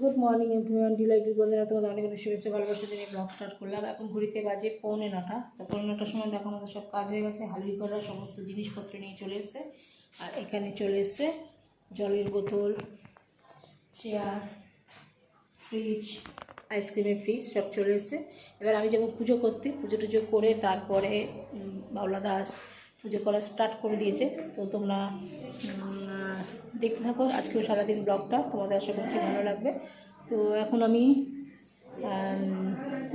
Good morning everyone, delighted বন্ধুরা, তোমাদের অনেক অনেক শুভেচ্ছা ভালোবাসা দিয়ে ব্লগ স্টার্ট করলাম। এখন ঘড়িতে বাজে 8:45। তো 8:45টার সময় দেখো আমাদের সব কাজ হয়ে গেছে। হালুই করা সমস্ত জিনিসপত্র নিয়ে চলে এসছে। আর এখানে চলে এসছে জলের বোতল, চেয়ার, ফ্রিজ, আইসক্রিমের ফ্রিজ সব চলে এসছে। এবার আমি যাবো পুজো করতে। পুজো টুজো করে তারপরে বাউলা দাস পুজো করা স্টার্ট করে দিয়েছে। তো তোমরা দেখতে থাকো আজকেও সারাদিন ব্লগটা, তোমাদের আশা করছি ভালো লাগবে। তো এখন আমি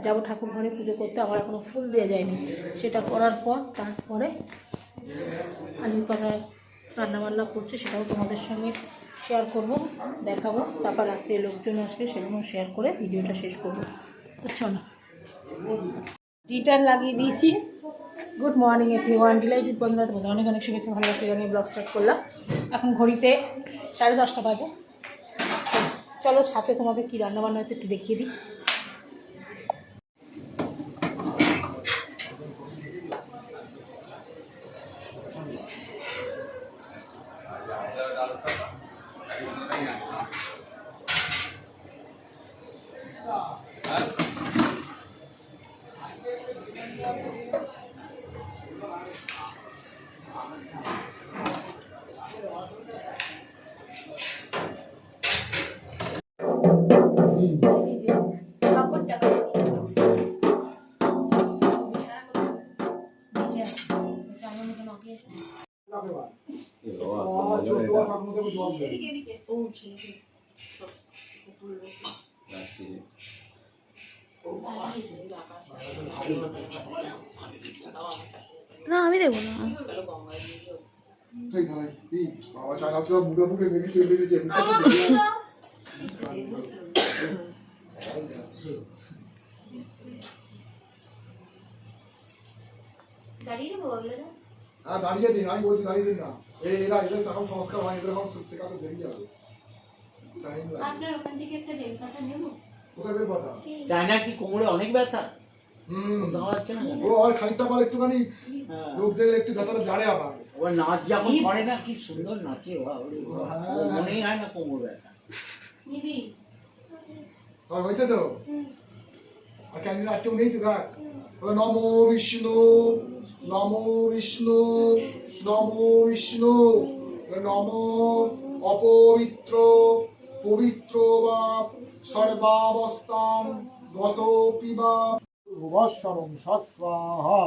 যাবো ঠাকুর ঘরে পুজো করতে। আমার এখনও ফুল দেওয়া যায়নি, সেটা করার পর তারপরে আলু করার রান্নাবান্না করছে, সেটাও তোমাদের সঙ্গে শেয়ার করব, দেখাবো। তারপর রাত্রে লোকজন আসবে, সেগুলো শেয়ার করে ভিডিওটা শেষ করবো। তো চলো, রিটার্ন লাগিয়ে দিয়েছি। গুড মর্নিং এভরিওয়ান, ডিলাইটেড বন্ধুরা, তোমাদের অনেক অনেক শুভেচ্ছা ভালোবাসা জানিয়ে ব্লগ স্টার্ট করলাম। এখন ঘড়িতে 10:30 বাজে। চলো ছাদে তোমাদের কী রান্নাবান্না হচ্ছে একটু দেখিয়ে দিই। না আমি দেবো না। দাঁড়িয়ে দিন, আমি বলছি দাঁড়িয়ে দিন না। এরা এদের এখন সংস্কার হয়, এদের এখন শেখাতে দেরি যাবে। আপনার ওখান থেকে একটা বেলপাতা নেব। কোথায় বেলপাতা? চায়না কি কোমরে অনেক ব্যথা? ও আর খানিকটা পর একটুখানি লোকদের একটু ব্যথাটা জানে আবার। ওর নাচ যখন করে না কি সুন্দর নাচে, মনেই হয় না কোমর ব্যথা। নিবি হয়েছে তো? আর ক্যান্ডিল আজকেও নেই তো? দেখ, নমো বিষ্ণু, নমো বিষ্ণু, নমো বিষ্ণু, নমো অপবিত্র পবিত্র বা সর্বাবস্থান গত পিবা ভবস্বরম সস্বাহা।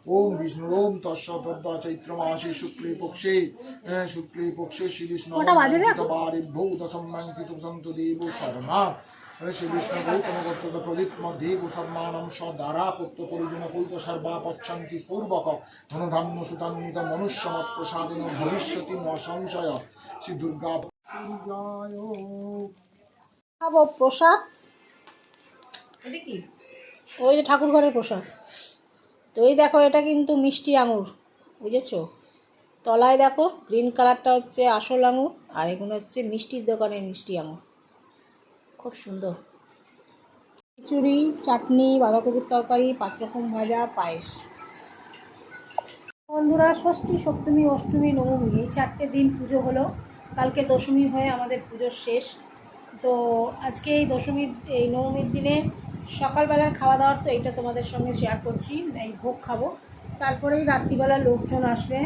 ওম বিষ্ণু ওম তস্যদ্দ চৈত্র মাসে শুক্লে পক্ষে শ্রী বিষ্ণু বারেভ্যো দশমাঙ্কিত সন্ত দেব শর্মা শ্রী বিষ্ণু গৌতম কর্তব্য প্রদীপ মধ্যে সম্মানম সদ্বারা পত্য পরিজন কৈত সর্বা পচ্ছন্তি পূর্বক ধনধান্য সুতান্বিত মনুষ্যমত প্রসাদেন ভবিষ্যতি ন সংশয় শ্রী দুর্গা খাবো প্রসাদ। ওই যে ঠাকুর ঘরের প্রসাদ। তো এই দেখো, এটা কিন্তু মিষ্টি আঙুর, বুঝেছো? তলায় দেখো গ্রিন কালারটা হচ্ছে আসল আঙুর, আর এগুলো হচ্ছে মিষ্টির দোকানের মিষ্টি আঙুর। খুব সুন্দর। খিচুড়ি, চাটনি, বাঁধাকপির তরকারি, 5 রকম ভাজা, পায়েস। বন্ধুরা, ষষ্ঠী, সপ্তমী, অষ্টমী, নবমী এই 4টে দিন পুজো হলো। কালকে দশমী হয়ে আমাদের পুজো শেষ। তো আজকে এই দশমীর এই নবমীর দিনে সকালবেলার খাওয়া দাওয়ার তো এইটা তোমাদের সঙ্গে শেয়ার করছি। এই ভোগ খাবো, তারপরেই রাত্রিবেলা লোকজন আসবে,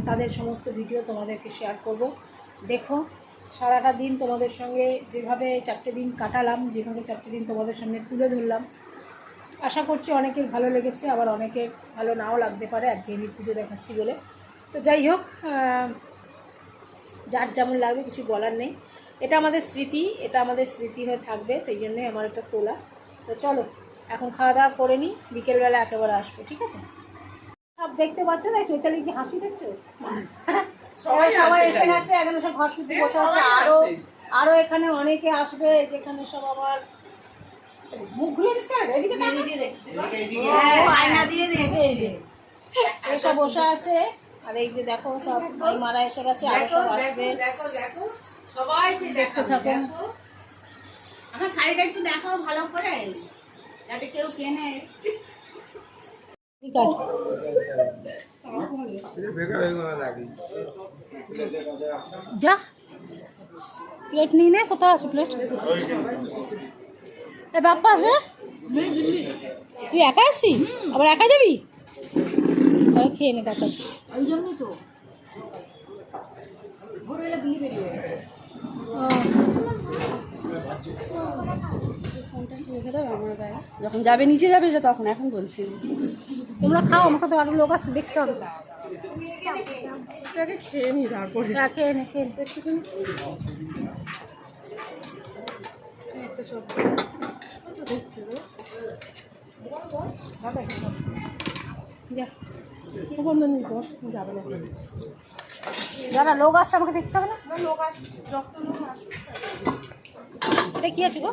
তাদের সমস্ত ভিডিও তোমাদেরকে শেয়ার করব। দেখো সারাটা দিন তোমাদের সঙ্গে যেভাবে 4টে দিন কাটালাম, যেভাবে 4টে দিন তোমাদের সামনে তুলে ধরলাম, আশা করছি অনেকের ভালো লেগেছে, আবার অনেকের ভালো নাও লাগতে পারে একঘেয়েমি পুজো দেখাচ্ছি বলে। তো যাই হোক, যার যেমন লাগবে কিছু বলার নেই। এটা আমাদের স্মৃতি, এটা আমাদের স্মৃতি হয়ে থাকবে, সেই জন্যই আমার এটা তোলা। তো চলো এখন খাওয়া দাওয়া করে নিই, বিকেলবেলা একেবারে আসবো, ঠিক আছে? সব দেখতে পাচ্ছ না? চৈতালি কি হাসি দেখছো? সবাই এসে গেছে, এখানে সব ঘর শুদ্ধি বসে আছে। আরো এখানে অনেকে আসবে, যেখানে সব আমার মুখ ঘুরেছিস কেন? এদিকে এসব বসে আছে। আর এই যে দেখো সব মারা এসে গেছে, আরো সব আসবে। সবাই দেখতে থাকো। আমার শাড়িটা একটু দেখাও ভালো করে, যাতে কেউ কেনে। ঠিক আছে, যা প্লেট নিয়ে নে, কোথাও আছে প্লেট? এ বাপ্পা আসবে? তুই একা আসছিস? আবার একা যাবি? তাহলে খেয়ে নে কাকা। ওই জন্যই তো ভোরবেলা দিল্লি বেরিয়ে রেখে দেবে আমার গায়ে যখন যাবে নিচে যাবে যে তখন, এখন বলছি তোমরা খাও, আমাকে তো আরো লোক আসছে, দেখতে হবে। খেয়ে নি তারপরে হ্যাঁ, খেয়ে নে, খেয়ে নে। যা। যারা লোক আসছে আমাকে দেখতে হবে না? এটা কি আছে গো?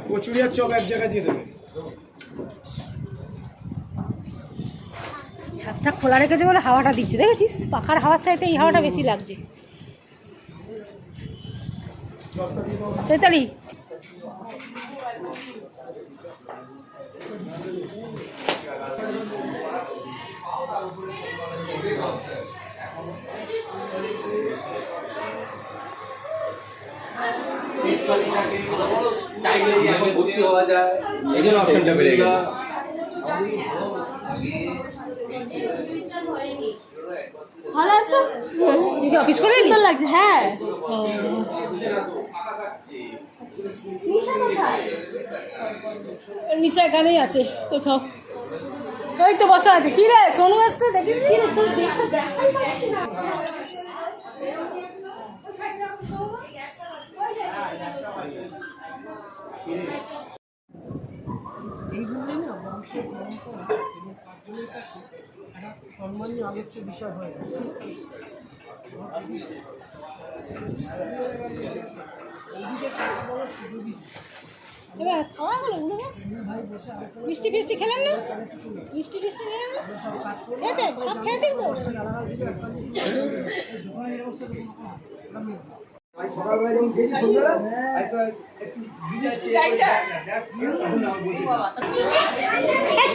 কচুরি আর চপ এক জায়গায় দিয়ে দেবে। ছাদটা খোলা রেখেছে বলে হাওয়াটা দিচ্ছে, দেখেছিস? পাখার হাওয়ার চাইতে এই হাওয়াটা বেশি লাগছে। চৈতালি, ভালো আছো? তুই কি অফিস করে এলি? লাগছে, হ্যাঁ। নিচে এখানেই আছে কোথাও, ওই তো বসা আছে। কি রে সোনু আসছে, দেখিস? এইগুলোই না বংশের পরম্পরা এবং পাঁচজনের কাছে একটা সম্মানীয় আলোচ্য বিষয় হয়ে যায়। এবার খাওয়া গেল, মিষ্টি ফিষ্টি খেলেন না? মিষ্টি টিষ্টি খেলেন না? খেয়েছে, সব খেয়েছেন তো?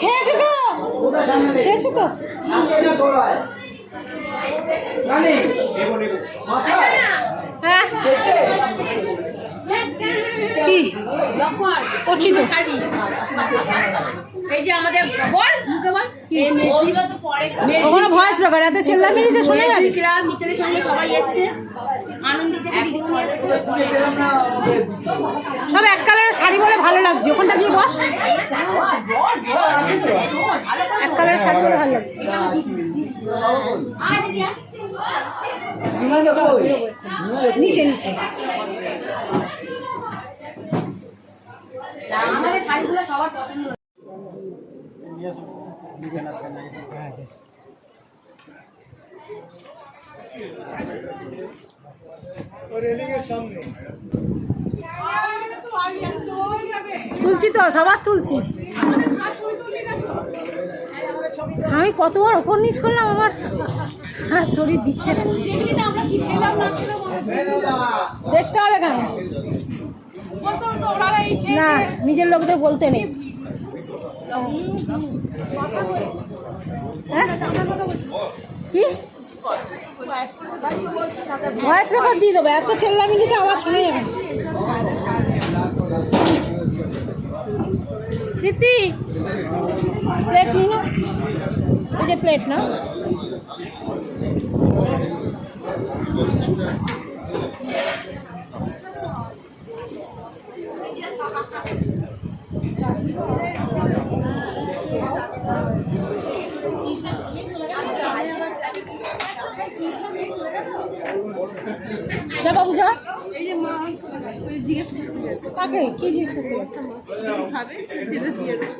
খেয়েছে তো, খেয়েছে তো। হ্যাঁ, কি করছি তো? এই যে আমাদের বল মুখে বল ওখানে ভয়েস রেকর্ড, এত চেল্লামিলিতে শোনা যাবে? মিত্রের সঙ্গে সবাই এসছে, আনন্দিত থেকে দিদিমণি এসছে। সব এক কালারের শাড়ি বলে ভালো লাগছে, ওখানটা গিয়ে বস। এক কালারের শাড়ি বলে ভালো লাগছে। নিচে নিচে আমাদের শাড়িগুলো সবার পছন্দ। তুলছি তো, সবার তুলছি। আমি কতবার ওপর নিচ করলাম, আমার শরীর দিচ্ছে না। দেখতে হবে কেন? না, নিজের লোকদের বলতে নেই। হ্যাঁ? কি ভয়েস রেকর্ড দিয়ে দেবো? এত চেল্লামিলিতে আওয়াজ শুনে যাবে। দিদি প্লেট নিন, এই যে প্লেট না। যা বাবু যা। এই যে মা ওই জিজ্ঞেস করতে কাকে কি জিনিস করতে খাবে দিলে দিয়ে দেবো।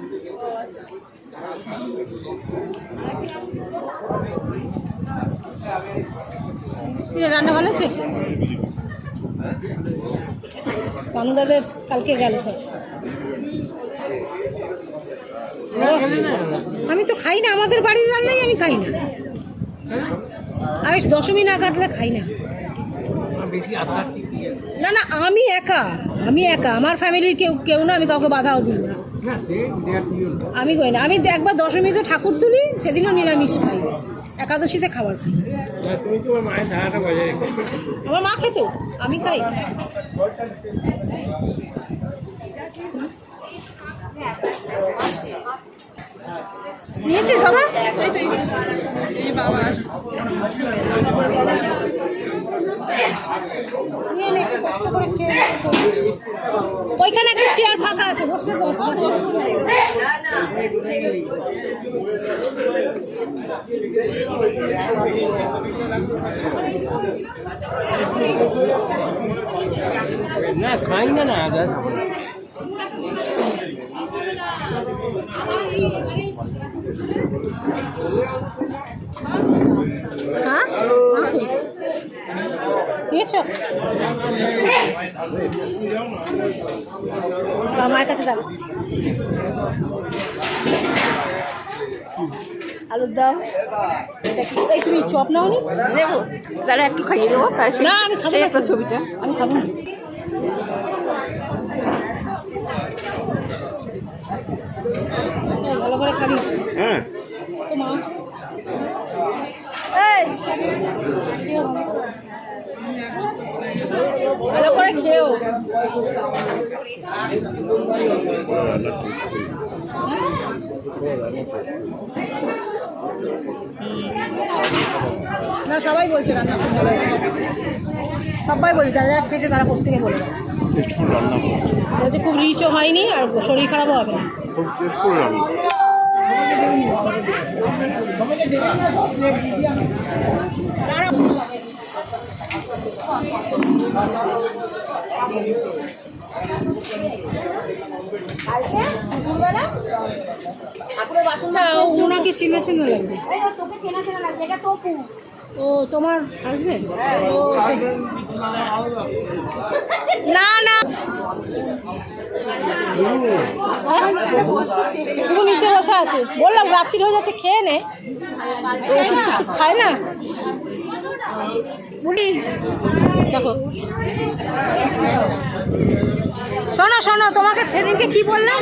রান্না ভালো আছে? পানুদাদের কালকে গেল সব। আমি তো খাই না, আমাদের বাড়ির রান্নাই আমি খাই না। আমি দশমী না কাটলে খাই না। বেশি আত্মা না না, আমি একা, আমার ফ্যামিলির কেউ কেউ না, আমি কাউকে বাধাও দিই না। আমি করি না, আমি একবার দশমীতে ঠাকুর তুলি, সেদিনও নিরামিষ খাই, একাদশীতে খাবার খাই। আমার মা খেত, আমি খাই। নিয়েছিস বাবা? নিয়ে নে, একটু কষ্ট করে খেয়ে নে। ওইখানে একটা চেয়ার ফাঁকা আছে, বসলে তো না খাই না না হ্যাঁ নিয়েছো? মায়ের কাছে দাও। আলুর দম, এটা কি? এই তুমি চপ নাও নি? দেবো দাঁড়া একটু খাইয়ে দেবো। না আমি খাবো না, একটা ছবিটা আমি খাবো না। ভালো করে খাবি। হ্যাঁ তো মা এই ভালো করে খেও। না সবাই বলছে রান্না খুব ভালো হয়েছে, সবাই বলছে, যারা যারা খেয়েছে তারা প্রত্যেকে বলে গেছে, বলছে খুব রিচও হয়নি আর শরীর খারাপও হবে না। কালকে দুপুরবেলা ঠাকুরের বাসন না ওনাকে চিনে চিনে লাগবে। তোকে চেনা চেনা লাগছে, এটা তপু। ও তোমার হাজবেন্ড? ও না না তুমি নিচে বসে আছে, বললাম রাত্রি হয়ে যাচ্ছে, খেয়ে নে। খায় না বুড়ি। দেখো শোনো শোনো, তোমাকে সেদিনকে কি বললাম,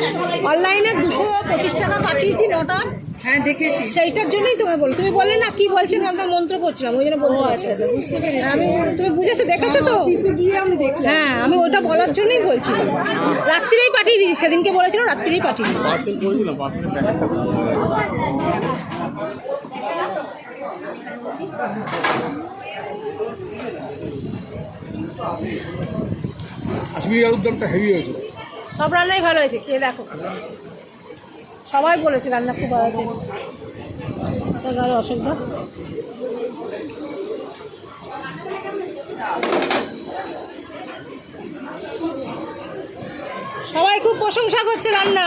অনলাইনে 225 টাকা পাঠিয়েছি নটা। হ্যাঁ দেখেছি, সেইটার জন্যই তোমায় বলি, তুমি বললে না কি বলছেন, আমি তো মন্ত্র করছিলাম, ওই জন্য বলতে। আচ্ছা আচ্ছা বুঝতে পেরেছি আমি, তুমি বুঝেছো, দেখেছো তো অফিসে গিয়ে আমি দেখলাম। হ্যাঁ আমি ওটা বলার জন্যই বলছিলাম, রাত্রিরেই পাঠিয়ে দিয়েছি, সেদিনকে বলেছিল রাত্রিরেই পাঠিয়ে দিয়েছি। কাশ্মীরি আলুর দমটা হেভি হয়েছে। সব রান্নাই ভালো হয়েছে, খেয়ে দেখো, সবাই বলেছে রান্না খুব ভালো হয়েছে। গায়ে অসুবিধা সবাই খুব প্রশংসা করছে রান্না।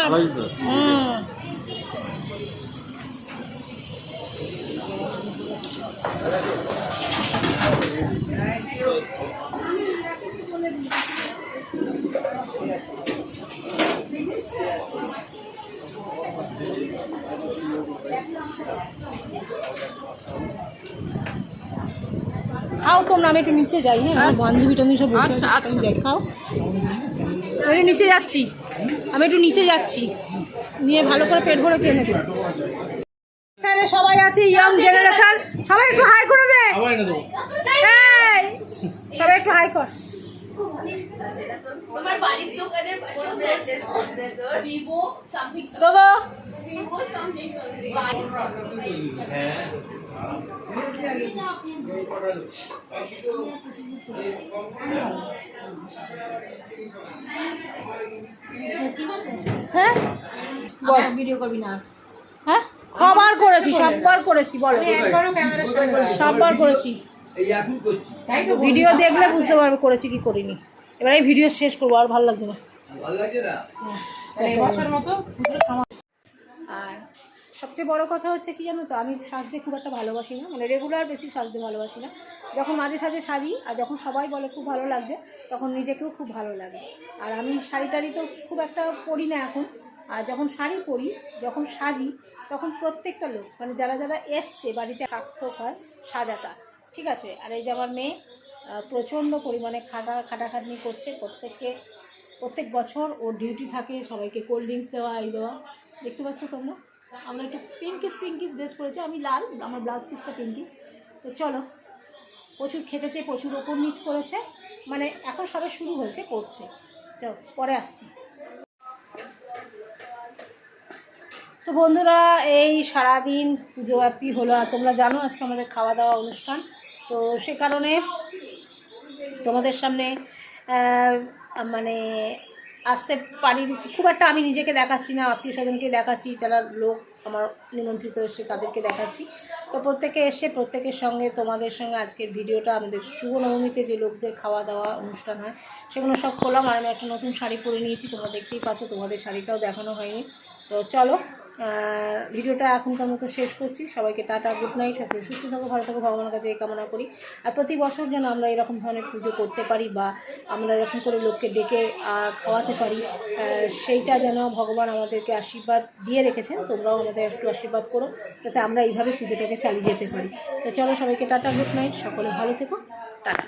খাও তোমরা, আমি একটু নিচে যাই। হ্যাঁ আমার বান্ধবী টান্ধবী সব বসে আছে, আমি যাই, খাও। আমি নিচে যাচ্ছি, আমি একটু নিচে যাচ্ছি, নিয়ে ভালো করে পেট ভরে খেয়ে নেবে। এখানে সবাই আছে ইয়ং জেনারেশন, সবাই একটু হাই করে দে। এই, সবাই একটু হাই কর। তোমার বাড়ির দোকানের পাশে ভিভো সামথিং দাদা ভিভো সামথিং হ্যাঁ বল, ভিডিও করবি না? হ্যাঁ সববার করেছি, সববার করেছি, বলো সববার করেছি। ভিডিও দেখলে বুঝতে পারবে করেছি কি করিনি। এবার এই ভিডিও শেষ করবো, আর ভালো লাগছে না। আর সবচেয়ে বড় কথা হচ্ছে কি জানো তো, আমি সাজতে খুব একটা ভালোবাসি না, মানে রেগুলার বেশি সাজতে ভালোবাসি না। যখন মাঝে সাঝে সাজি, আর যখন সবাই বলে খুব ভালো লাগছে, তখন নিজেকেও খুব ভালো লাগে। আর আমি শাড়ি টাড়ি তো খুব একটা পরি না এখন, আর যখন শাড়ি পরি, যখন সাজি, তখন প্রত্যেকটা লোক, মানে যারা যারা এসছে বাড়িতে সার্থক হয় সাজাটা, ঠিক আছে। আর এই যে আমার মেয়ে, প্রচণ্ড পরিমাণে খাটাখাটনি করছে। প্রত্যেক বছর ওর ডিউটি থাকে সবাইকে কোল্ড ড্রিঙ্কস দেওয়া, এই দেওয়া। দেখতে পাচ্ছ তোমরা, আমরা একটু পিঙ্কিস ড্রেস পরেছি, আমি লাল, আমার ব্লাউজ পিসটা পিঙ্কিস। তো চলো, প্রচুর খেটেছে, প্রচুর ওপর নিচ করেছে, মানে এখন সবে শুরু হয়েছে, করছে। তো পরে আসছি। তো বন্ধুরা, এই সারাদিন পুজো ব্যাপী হলো, আর তোমরা জানো আজকে আমাদের খাওয়া দাওয়া অনুষ্ঠান। তো সে কারণে তোমাদের সামনে মানে আসতে পারি খুব একটা, আমি নিজেকে দেখাচ্ছি না, আত্মীয় স্বজনকে দেখাচ্ছি, যারা লোক আমার নিমন্ত্রিত এসে তাদেরকে দেখাচ্ছি। তো প্রত্যেকে এসে প্রত্যেকের সঙ্গে, তোমাদের সঙ্গে আজকের ভিডিওটা, আমাদের শুভ নবমীতে যে লোকদের খাওয়া দাওয়া অনুষ্ঠান হয় সেগুলো সব করলাম। আর আমি একটা নতুন শাড়ি পরে নিয়েছি, তোমরা দেখতেই পাচ্ছ, তোমাদের শাড়িটাও দেখানো হয়নি। তো চলো, ভিডিওটা এখনকার মতো শেষ করছি। সবাইকে টাটা, গুড নাইট। সকলে সুস্থ থাকো, ভালো থাকো, ভগবানের কাছে এই কামনা করি। আর প্রতি বছর যেন আমরা এরকম ধরনের পুজো করতে পারি, বা আমরা এরকম করে লোককে ডেকে খাওয়াতে পারি, সেইটা যেন ভগবান আমাদেরকে আশীর্বাদ দিয়ে রেখেছেন। তোমরাও আমাদের একটু আশীর্বাদ করো, যাতে আমরা এইভাবে পুজোটাকে চালিয়ে যেতে পারি। তো চলো, সবাইকে টাটা, গুড নাইট, সকলে ভালো থেকো, টাটা।